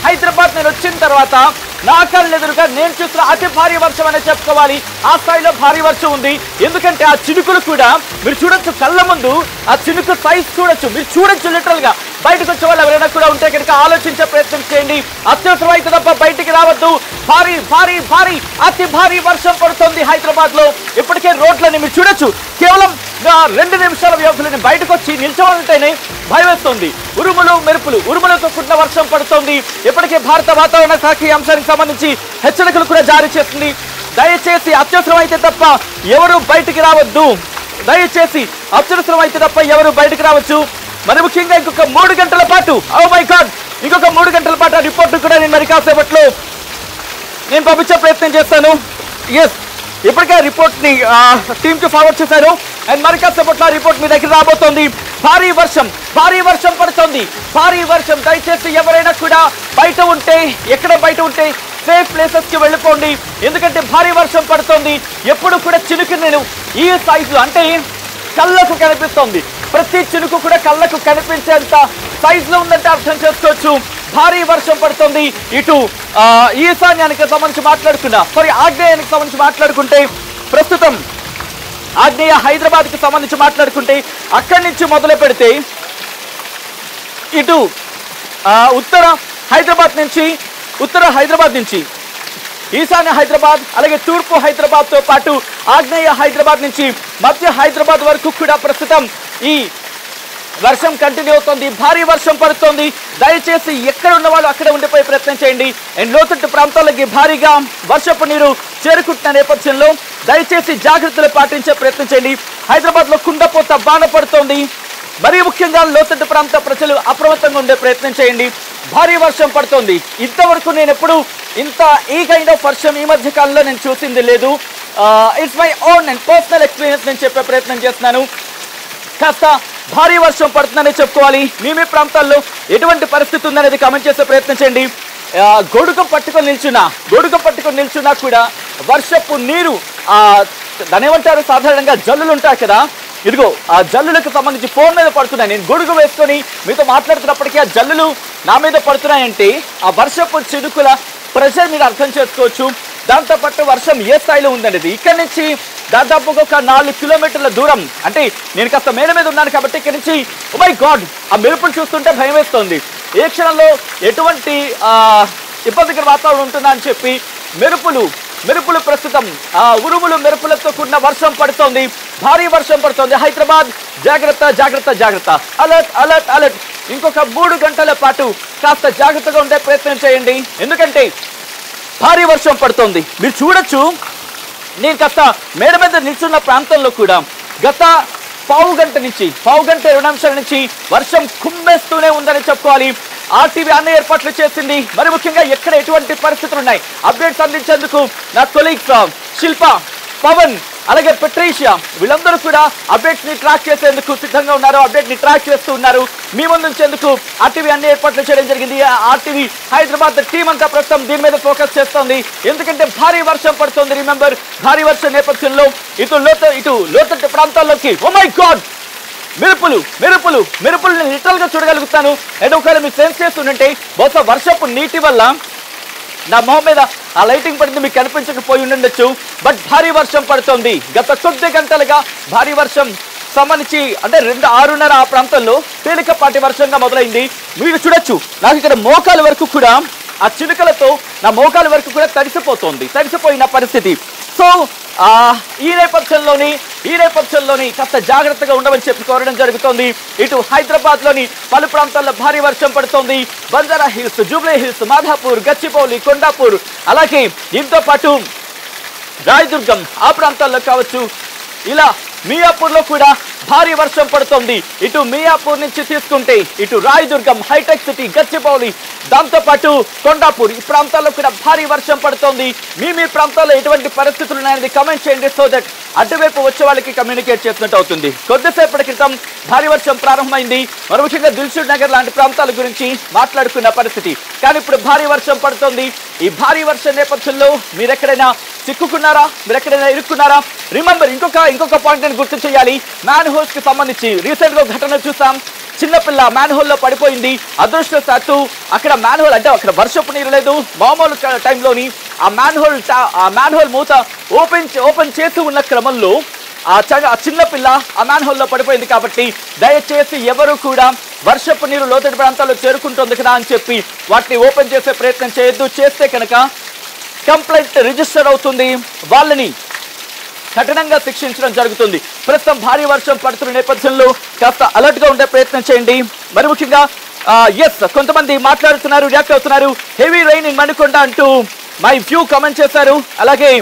హైదరాబాద్ నేను వచ్చిన తర్వాత నా కళ్ళ ఎదురుగా నేను చూసిన అతి భారీ వర్షం అనే చెప్పుకోవాలి. ఆ స్థాయిలో భారీ వర్షం ఉంది. ఎందుకంటే ఆ చినుకులు కూడా మీరు చూడొచ్చు, కళ్ళ ముందు ఆ చినుకు సైజ్ చూడొచ్చు, మీరు చూడొచ్చు. లిటరల్ గా బయటకు వచ్చే వాళ్ళు ఎవరైనా కూడా ఉంటే కనుక ఆలోచించే ప్రయత్నం చేయండి. అత్యవసరం అయితే తప్ప బయటికి రావద్దు. భారీ భారీ భారీ అతి భారీ వర్షం పడుతుంది హైదరాబాద్ లో. ఇప్పటికే రోడ్లని మీరు చూడొచ్చు. కేవలం 2 నిమిషాల వ్యవధిలో బయటకు వచ్చి నిల్చోవాలంటేనే భయం వేస్తుంది. ఉరుములు మెరుపులు, ఉరుములతో కూడిన వర్షం పడుతుంది. ఇప్పటికే భారత వాతావరణ శాఖ ఈ అంశానికి సంబంధించి హెచ్చరికలు కూడా జారీ చేస్తుంది. దయచేసి అత్యవసరం అయితే తప్ప ఎవరు బయటికి రావద్దు. దయచేసి అత్యవసరం అయితే తప్ప ఎవరు బయటికి రావచ్చు. మరి ముఖ్యంగా ఇంకొక 3 గంటల పాటు, ఓ మై గాడ్, ఇంకొక 3 గంటల పాటు ఆ రిపోర్ట్ కూడా నేను మరి కాసేపట్లో నేను పంపించే ప్రయత్నం చేస్తాను. ఎస్, ఇప్పటికే రిపోర్ట్ ని టీమ్ కి ఫార్వర్డ్ చేశారు. అండ్ మరి కాసేపట్లో ఆ రిపోర్ట్ మీ దగ్గర రాబోతోంది. భారీ వర్షం పడుతుంది. భారీ వర్షం. దయచేసి ఎవరైనా కూడా బయట ఉంటే, ఎక్కడ బయట ఉంటే సేఫ్ ప్లేసెస్ కి వెళ్ళిపోండి. ఎందుకంటే భారీ వర్షం పడుతుంది. ఎప్పుడు కూడా చినుకు నేను ఈ సైజు అంటే కళ్ళకు కనిపిస్తుంది. ప్రతి చినుకు కూడా కళ్ళకు కనిపించేంత సైజులో ఉందంటే అర్థం చేసుకోవచ్చు. భారీ వర్షం పడుతుంది. ఇటు ఈశాన్యానికి సంబంధించి ఆగ్నేయానికి సంబంధించి మాట్లాడుకుంటే, ప్రస్తుతం ఆగ్నేయ హైదరాబాద్ కి సంబంధించి మాట్లాడుకుంటే అక్కడి నుంచి మొదలు పెడితే ఇటు ఉత్తర హైదరాబాద్ నుంచి ఈశాన్య హైదరాబాద్, అలాగే తూర్పు హైదరాబాద్ తో పాటు ఆగ్నేయ హైదరాబాద్ నుంచి మధ్య హైదరాబాద్ వరకు కూడా ప్రస్తుతం ఈ వర్షం కంటిన్యూ అవుతుంది. భారీ వర్షం పడుతోంది. దయచేసి ఎక్కడ ఉన్న వాళ్ళు అక్కడ ఉండిపోయే ప్రయత్నం చేయండి. అండ్ లోతట్టు ప్రాంతాలకి భారీగా వర్షపు నీరు చేరుకుంటున్న నేపథ్యంలో దయచేసి జాగ్రత్తలు పాటించే ప్రయత్నం చేయండి. హైదరాబాద్ లో కుండపోత బాణ పడుతోంది. మరీ ముఖ్యంగా లోతట్టు ప్రాంత ప్రజలు అప్రమత్తంగా ఉండే ప్రయత్నం చేయండి. భారీ వర్షం పడుతోంది. ఇంతవరకు నేను ఎప్పుడు ఈ కైండ్ ఆఫ్ వర్షం ఈ మధ్య కాలంలో నేను చూసింది లేదు. It's my own and personal experience నేను చెప్పే ప్రయత్నం చేస్తున్నాను. కాస్త భారీ వర్షం పడుతుందనే చెప్పుకోవాలి. మీ ప్రాంతాల్లో ఎటువంటి పరిస్థితి ఉందనేది కామెంట్ చేసే ప్రయత్నం చేయండి. గొడుగు పట్టుకొని నిల్చున్నా కూడా వర్షపు నీరు దాని ఏమంటారు, సాధారణంగా జల్లులు ఉంటాయి కదా, ఇదిగో ఆ జల్లులకు సంబంధించి ఫోన్ మీద పడుతున్నాయి. నేను గొడుగు వేసుకొని మీతో మాట్లాడుతున్నప్పటికీ ఆ జల్లులు నా మీద పడుతున్నాయంటే ఆ వర్షపు చినుకుల ప్రెషర్ మీరు అర్థం చేసుకోవచ్చు. దాంతోపాటు వర్షం ఏ స్థాయిలో ఉందనేది ఇక్కడి నుంచి దాదాపుగా ఒక 4 కిలోమీటర్ల దూరం. అంటే నేను కాస్త మేడ మీద ఉన్నాను కాబట్టి ఇక్కడి నుంచి ఓ మై గాడ్ ఆ మెరుపులు చూస్తుంటే భయం వేస్తుంది. ఏ క్షణంలో ఎటువంటి ఇబ్బందికర వాతావరణం ఉంటుందా అని చెప్పి మెరుపులు ప్రస్తుతం ఉరుములు మెరుపులతో కూడిన వర్షం పడుతోంది. భారీ వర్షం పడుతోంది. హైదరాబాద్ జాగ్రత్త, అలర్ట్. ఇంకొక 3 గంటల పాటు కాస్త జాగ్రత్తగా ఉండే ప్రయత్నం చేయండి. ఎందుకంటే భారీ వర్షం పడుతోంది. మీరు చూడొచ్చు, నేను కాస్త మేడ మీద నిల్చున్న ప్రాంతంలో కూడా గత పావు గంట 20 నిమిషాల నుంచి వర్షం కుమ్మేస్తూనే ఉందని చెప్పుకోవాలి. ఆర్టీవీ అన్ని ఏర్పాట్లు చేసింది. మరి ముఖ్యంగా ఎక్కడ ఎటువంటి పరిస్థితులు ఉన్నాయి అప్డేట్స్ అందించేందుకు నా కొలీగ్స్ శిల్ప, పవన్, అలాగే పెట్రీషియా వీళ్ళందరూ కూడా అప్డేట్స్ ని ట్రాక్ చేసేందుకు సిద్ధంగా ఉన్నారు. అప్డేట్ ని ట్రాక్ చేస్తూ ఉన్నారు. మీ ముందు ఉంచేందుకు ఆర్టీవీ అన్ని ఏర్పాట్లు చేయడం జరిగింది. ఆర్టీవీ హైదరాబాద్ టీం అంతా ప్రస్తుతం దీని మీద ఫోకస్ చేస్తోంది. ఎందుకంటే భారీ వర్షం పడుతోంది. రిమెంబర్, భారీ వర్షం నేపథ్యంలో ఇటు లోతట్టు ప్రాంతాల్లోకి ఓ మై గాడ్ మెరుపులు లిటరల్ గా చూడగలుగుతాను. అండ్ ఒకవేళ మీరు సెన్స్ చేస్తుంటే బహుశా వర్షపు నీటి వల్ల నా మొహం మీద ఆ లైటింగ్ పడింది, మీకు కనిపించకపోయి ఉండొచ్చు. బట్ భారీ వర్షం పడుతోంది. గత కొద్ది గంటలుగా భారీ వర్షం సంబంధించి అంటే 6:30 ఆ ప్రాంతంలో తేలికపాటి వర్షంగా మొదలైంది. మీరు చూడొచ్చు, నాకు ఇక్కడ మోకాలు వరకు కూడా ఆ చినుకలతో నా మోకాలు వరకు కూడా తడిసిపోయిన పరిస్థితి. సో ఈ నేపథ్యంలోని కాస్త జాగ్రత్తగా ఉండవని చెప్పి కోరడం జరుగుతోంది. ఇటు హైదరాబాద్ లోని పలు ప్రాంతాల్లో భారీ వర్షం పడుతోంది. Banjara hills, Jubilee hills, Madhapur, Gachibowli, Kondapur, అలాగే దీంతో పాటు రాయదుర్గం ఆ ప్రాంతాల్లో కావచ్చు, ఇలా మియాపూర్లో కూడా భారీ వర్షం పడుతోంది. ఇటు మియాపూర్ నుంచి తీసుకుంటే ఇటు రాయదుర్గం, హైటెక్ సిటీ, గచ్చిబౌలి, దాంతో పాటు కొండాపూర్ ఈ ప్రాంతాల్లో కూడా భారీ వర్షం పడుతోంది. మీ ప్రాంతాల్లో ఎటువంటి పరిస్థితులు ఉన్నాయనేది కమెంట్ చేయండి. సో దట్ అటువైపు వచ్చే వాళ్ళకి కమ్యూనికేట్ చేసినట్టు అవుతుంది. కొద్దిసేపటి క్రితం భారీ వర్షం ప్రారంభమైంది. మరి ముఖ్యంగా దిల్సుఖ్ నగర్ లాంటి ప్రాంతాల గురించి మాట్లాడుకున్న పరిస్థితి. కానీ ఇప్పుడు భారీ వర్షం పడుతోంది. ఈ భారీ వర్షం నేపథ్యంలో మీరెక్కడైనా చిక్కుకున్నారా, మీరెక్కడైనా ఇరుక్కున్నారా? రిమెంబర్, ఇంకొక పాయింట్ నేను గుర్తు చేయాలి. మ్యాన్ హోస్ కి సంబంధించి రీసెంట్ గా ఘటన చూసాం. చిన్నపిల్ల మ్యాన్ హోల్ లో పడిపోయింది. అదృష్టవశాత్తు అక్కడ మ్యాన్ హోల్ అంటే అక్కడ వర్షపు నీరు లేదు, మామూలు టైంలోని ఆ మ్యాన్ హోల్ మూత ఓపెన్ చేసి ఉన్న క్రమంలో ఆ చిన్నపిల్ల ఆ మ్యాన్ హోల్ లో పడిపోయింది. కాబట్టి దయచేసి ఎవరు కూడా వర్షపు నీరు లోతటి ప్రాంతాల్లో చేరుకుంటుంది కదా అని చెప్పి వాటిని ఓపెన్ చేసే ప్రయత్నం చేయొద్దు. చేస్తే కనుక కంప్లైంట్ రిజిస్టర్ అవుతుంది, వాళ్ళని కఠినంగా శిక్షించడం జరుగుతుంది. ప్రస్తుతం భారీ వర్షం పడుతున్న నేపథ్యంలో కాస్త అలర్ట్ గా ఉండే ప్రయత్నం చేయండి. మరి ముఖ్యంగా కొంతమంది మాట్లాడుతున్నారు, రియాక్ట్ అవుతున్నారు. హెవీ రైన్ ఇన్ మణికొండ అంటూ మై వ్యూ కామెంట్ చేశారు. అలాగే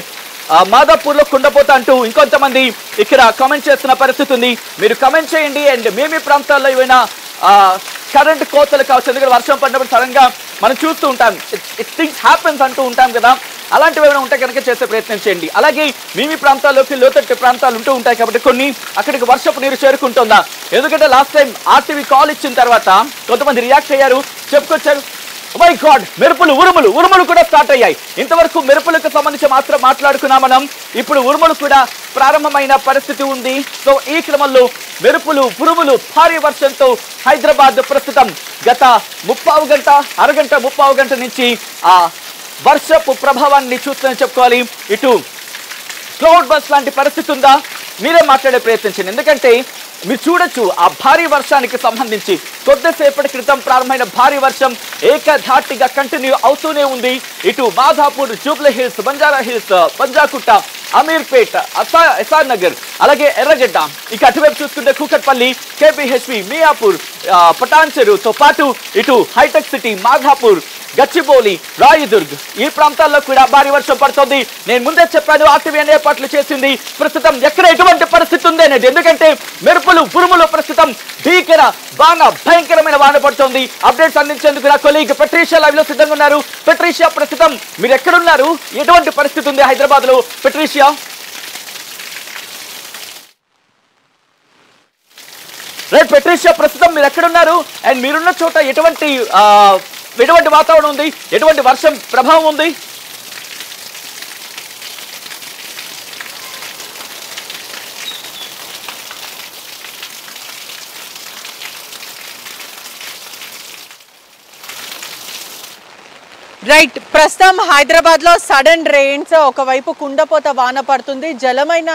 మాదాపూర్ లో కుండపోత అంటూ ఇంకొంతమంది ఇక్కడ కామెంట్ చేస్తున్న పరిస్థితి ఉంది. మీరు కామెంట్ చేయండి. అండ్ మీ ప్రాంతాల్లో ఏమైనా కరెంట్ కోతలు కావచ్చు, ఎందుకంటే వర్షం పడినప్పుడు సడన్ గా మనం చూస్తూ ఉంటాం, థింగ్స్ హ్యాపెన్స్ అంటూ ఉంటాం కదా, అలాంటివి ఏమైనా ఉంటే కనుక చేసే ప్రయత్నం చేయండి. అలాగే మీ ప్రాంతాల్లోకి లోతట్టు ప్రాంతాలు ఉంటూ ఉంటాయి కాబట్టి కొన్ని అక్కడికి వర్షపు నీరు చేరుకుంటుందా, ఎందుకంటే లాస్ట్ టైం ఆర్టీవీ కాల్ ఇచ్చిన తర్వాత కొంతమంది రియాక్ట్ అయ్యారు, చెప్పుకొచ్చారు, మై గాడ్ మెరుపులు ఉరుములు కూడా స్టార్ట్ అయ్యాయి. ఇంతవరకు మెరుపులకు సంబంధించి మాత్రం మాట్లాడుకున్నాం మనం, ఇప్పుడు ఉరుములు కూడా ప్రారంభమైన పరిస్థితి ఉంది. సో ఈ క్రమంలో మెరుపులు ఉరుములు భారీ వర్షంతో హైదరాబాద్ ప్రస్తుతం గత అరగంట ముప్పావు గంట నుంచి ఆ వర్షపు ప్రభావాన్ని చూస్తుందని చెప్పుకోవాలి. ఇటు క్లౌడ్ బస్ లాంటి పరిస్థితి ఉందా, మీరే మాట్లాడే ప్రయత్నించండి. ఎందుకంటే మీరు చూడొచ్చు ఆ భారీ వర్షానికి సంబంధించి కొద్దిసేపటి క్రితం ప్రారంభమైన భారీ వర్షం ఏకధాటిగా కంటిన్యూ అవుతూనే ఉంది. ఇటు మాధాపూర్, జూబ్లీ హిల్స్, బంజారా హిల్స్, పంజాకుట్ట, అమీర్పేట్, ఎస్ఆర్ నగర్, అలాగే ఎర్రగడ్డ, ఇక అటువైపు చూసుకుంటే కూకట్పల్లి, కేపీహెచ్పి, మియాపూర్, పటాన్చెరుతో పాటు ఇటు హైటెక్ సిటీ, మాధాపూర్, గచ్చిబౌలి, రాయదుర్గ్ ఈ ప్రాంతాల్లో కూడా భారీ వర్షం పడుతుంది. నేను ముందే చెప్పాను, ఆర్టీవీ ఏర్పాట్లు చేసింది. ప్రస్తుతం ఎక్కడ ఎటువంటి పరిస్థితి ఉంది అనేది, ఎందుకంటే మెరుపులు ఉరుములు ప్రస్తుతం భయంకరమైన వాన పడుతుంది. అప్డేట్స్ అందించేందుకు నా కొలీగ్ పెట్రీషియా లైవ్ లో సిద్ధంగా ఉన్నారు. పెట్రీషియా, ప్రస్తుతం మీరు ఎక్కడున్నారు, ఎటువంటి పరిస్థితి ఉంది హైదరాబాద్ లో? పెట్రీషియా, రైట్ పెట్రీషియా, ప్రస్తుతం మీరు ఎక్కడున్నారు అండ్ మీరున్న చోట ఎటువంటి వాతావరణం ఉంది, ఎటువంటి వర్షం ప్రభావం ఉంది? రైట్, ప్రస్తుతం హైదరాబాద్ లో సడన్ రెయిన్స్, ఒకవైపు కుండపోత వాన పడుతుంది. జలమైన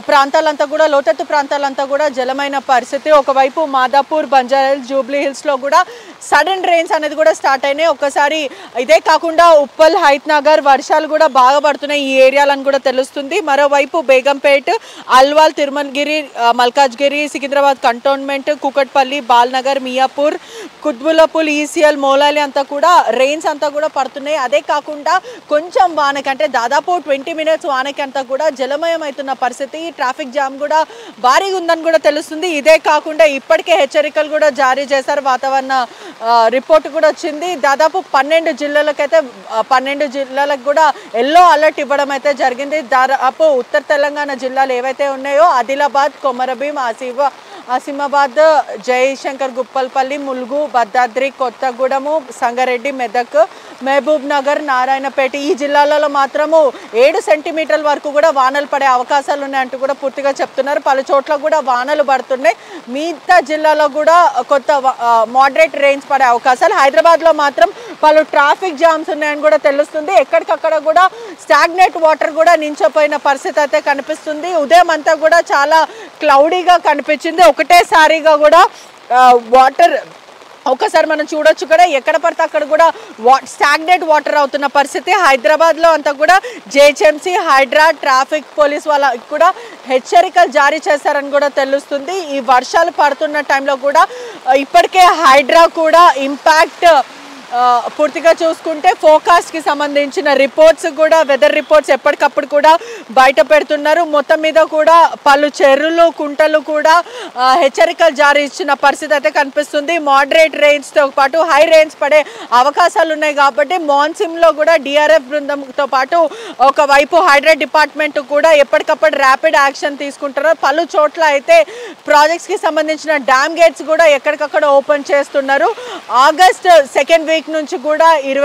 ప్రాంతాలంతా కూడా, లోతట్టు ప్రాంతాలంతా కూడా జలమైన పరిస్థితి. ఒకవైపు Madhapur, Banjara hills, Jubilee hills లో కూడా సడన్ రెయిన్స్ అనేది కూడా స్టార్ట్ అయినాయి. ఒకసారి ఇదే కాకుండా ఉప్పల్, హైత్ నగర్ వర్షాలు కూడా బాగా పడుతున్నాయి ఈ ఏరియాలను కూడా తెలుస్తుంది. మరోవైపు బేగంపేట్, అల్వాల్, తిరుమలగిరి, మల్కాజ్గిరి, సికింద్రాబాద్ కంటోన్మెంట్, కూకట్పల్లి, బాల్నగర్, మియాపూర్, కుత్బుల్లాపూర్, ఈసీఎల్, మోలాలి అంతా కూడా రెయిన్స్ అంతా కూడా పడుతున్నాయి. అదే కాకుండా కొంచెం వానకంటే దాదాపు 20 minutes వానకి అంతా కూడా జలమయం అవుతున్న పరిస్థితి. ట్రాఫిక్ జామ్ కూడా భారీగా ఉందని కూడా తెలుస్తుంది. ఇదే కాకుండా ఇప్పటికే హెచ్చరికలు కూడా జారీ చేశారు. వాతావరణ రిపోర్ట్ కూడా వచ్చింది. దాదాపు 12 జిల్లాలకైతే 12 జిల్లాలకు కూడా ఎల్లో అలర్ట్ ఇవ్వడం అయితే జరిగింది. దాదాపు ఉత్తర తెలంగాణ జిల్లాలు ఏవైతే ఉన్నాయో ఆదిలాబాద్, కొమరభీం, ఆసిమాబాద్, జయశంకర్, గుప్పల్పల్లి, ములుగు, భద్రాద్రి, కొత్తగూడెము, సంగారెడ్డి, మెదక్, మహబూబ్ నగర్, నారాయణపేట ఈ జిల్లాలలో మాత్రము 7 సెంటీమీటర్ల వరకు కూడా వానలు పడే అవకాశాలు ఉన్నాయంటూ కూడా పూర్తిగా చెప్తున్నారు. పలు చోట్ల కూడా వానలు పడుతున్నాయి. మిగతా జిల్లాలో కూడా కొంత మోడరేట్ రెయిన్స్ పడే అవకాశాలు. హైదరాబాద్లో మాత్రం పలు ట్రాఫిక్ జామ్స్ ఉన్నాయని కూడా తెలుస్తుంది. ఎక్కడికక్కడ కూడా స్టాగ్నేట్ వాటర్ కూడా నించోపోయిన పరిస్థితి అయితే కనిపిస్తుంది. ఉదయం అంతా కూడా చాలా క్లౌడీగా కనిపించింది. ఒకటేసారిగా కూడా వాటర్ ఒకసారి మనం చూడొచ్చు కూడా, ఎక్కడ పడితే అక్కడ కూడా స్టాగ్నేట్ వాటర్ అవుతున్న పరిస్థితి. హైదరాబాద్లో అంతా కూడా జేహెచ్ఎంసీ, హైడ్రా, ట్రాఫిక్ పోలీస్ వాళ్ళకి కూడా హెచ్చరికలు జారీ చేశారని కూడా తెలుస్తుంది. ఈ వర్షాలు పడుతున్న టైంలో కూడా ఇప్పటికే హైడ్రా కూడా ఇంపాక్ట్ పూర్తిగా చూసుకుంటే ఫోకాస్ట్కి సంబంధించిన రిపోర్ట్స్ కూడా, వెదర్ రిపోర్ట్స్ ఎప్పటికప్పుడు కూడా బయట పెడుతున్నారు. మొత్తం మీద కూడా పలు చెరువులు, కుంటలు కూడా హెచ్చరికలు జారీ ఇచ్చిన పరిస్థితి అయితే కనిపిస్తుంది. మోడరేట్ రెయిన్స్తో పాటు హై రెయిన్స్ పడే అవకాశాలు ఉన్నాయి కాబట్టి మాన్సూన్లో కూడా డిఆర్ఎఫ్ బృందంతో పాటు ఒకవైపు హైడ్రా డిపార్ట్మెంట్ కూడా ఎప్పటికప్పుడు ర్యాపిడ్ యాక్షన్ తీసుకుంటున్నారు. పలు చోట్ల అయితే ప్రాజెక్ట్స్కి సంబంధించిన డ్యామ్ గేట్స్ కూడా ఎక్కడికక్కడ ఓపెన్ చేస్తున్నారు. ఆగస్ట్ 2nd వీక్ నుంచి కూడా 20